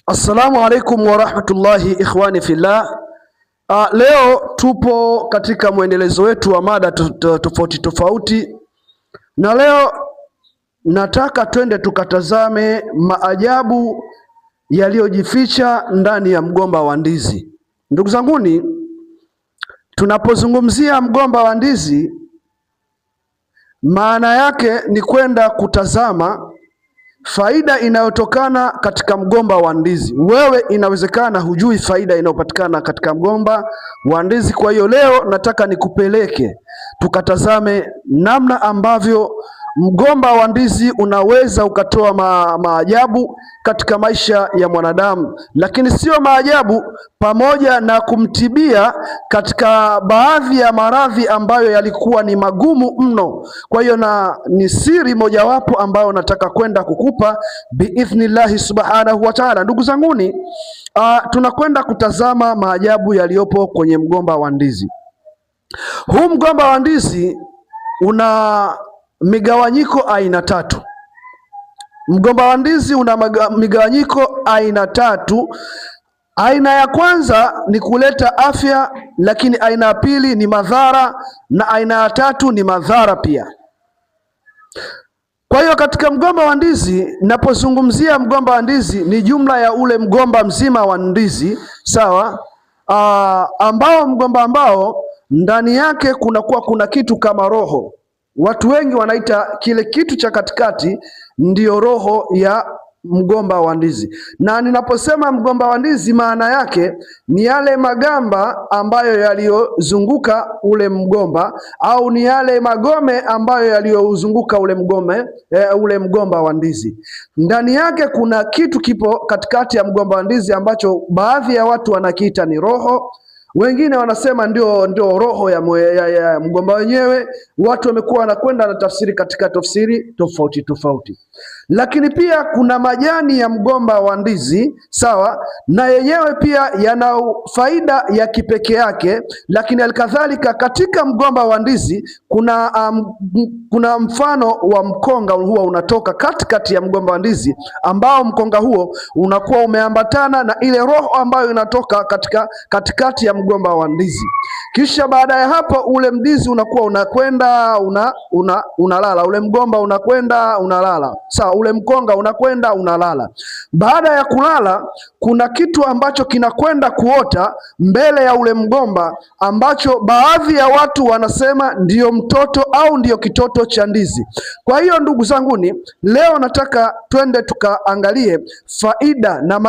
Assalamu alaikum warahmatullahi ikhwani fillah. Leo tupo katika mwendelezo wetu wa mada tofauti tofauti, na leo nataka twende tukatazame maajabu yaliyojificha ndani ya mgomba wa ndizi. Ndugu zanguni, tunapozungumzia mgomba wa ndizi, maana yake ni kwenda kutazama faida inayotokana katika mgomba wa ndizi. Wewe inawezekana hujui faida inayopatikana katika mgomba wa ndizi. Kwa hiyo leo nataka nikupeleke tukatazame namna ambavyo mgomba wa ndizi unaweza ukatoa maajabu katika maisha ya mwanadamu, lakini sio maajabu, pamoja na kumtibia katika baadhi ya maradhi ambayo yalikuwa ni magumu mno. Kwa hiyo ni siri mojawapo ambayo nataka kwenda kukupa biidhnillahi subhanahu wa ta'ala. Ndugu zanguni, tunakwenda kutazama maajabu yaliyopo kwenye mgomba wa ndizi. Huu mgomba wa ndizi una migawanyiko aina tatu. Mgomba wa ndizi una migawanyiko aina tatu. Aina ya kwanza ni kuleta afya, lakini aina ya pili ni madhara, na aina ya tatu ni madhara pia. Kwa hiyo katika mgomba wa ndizi, napozungumzia mgomba wa ndizi ni jumla ya ule mgomba mzima wa ndizi, sawa, ambao ndani yake kuna kitu kama roho. Watu wengi wanaita kile kitu cha katikati ndiyo roho ya mgomba wa ndizi. Na ninaposema mgomba wa ndizi, maana yake ni yale magamba ambayo yaliyozunguka ule mgomba, au ni yale magome ambayo yaliyozunguka ule mgomba wa ndizi. Ndani yake kuna kitu kipo katikati ya mgomba wa ndizi ambacho baadhi ya watu wanakiita ni roho. Wengine wanasema ndio roho ya mgomba wenyewe. Watu wamekuwa wanakwenda na tafsiri katika tafsiri tofauti tofauti. Lakini pia kuna majani ya mgomba wa ndizi, sawa, na yenyewe pia yana faida ya kipekee yake. Lakini alikadhalika katika mgomba wa ndizi kuna mfano wa mkonga huwa unatoka katikati ya mgomba wa ndizi, ambao mkonga huo unakuwa umeambatana na ile roho ambayo inatoka katikati ya mgomba wa ndizi. Kisha baada ya hapo ule mdizi unakuwa unakwenda unalala, ule mgomba unakwenda unalala, sawa, ule mkonga unakwenda unalala. Baada ya kulala, kuna kitu ambacho kinakwenda kuota mbele ya ule mgomba, ambacho baadhi ya watu wanasema ndiyo mtoto au ndiyo kitoto cha ndizi. Kwa hiyo ndugu zanguni, leo nataka twende tukaangalie faida na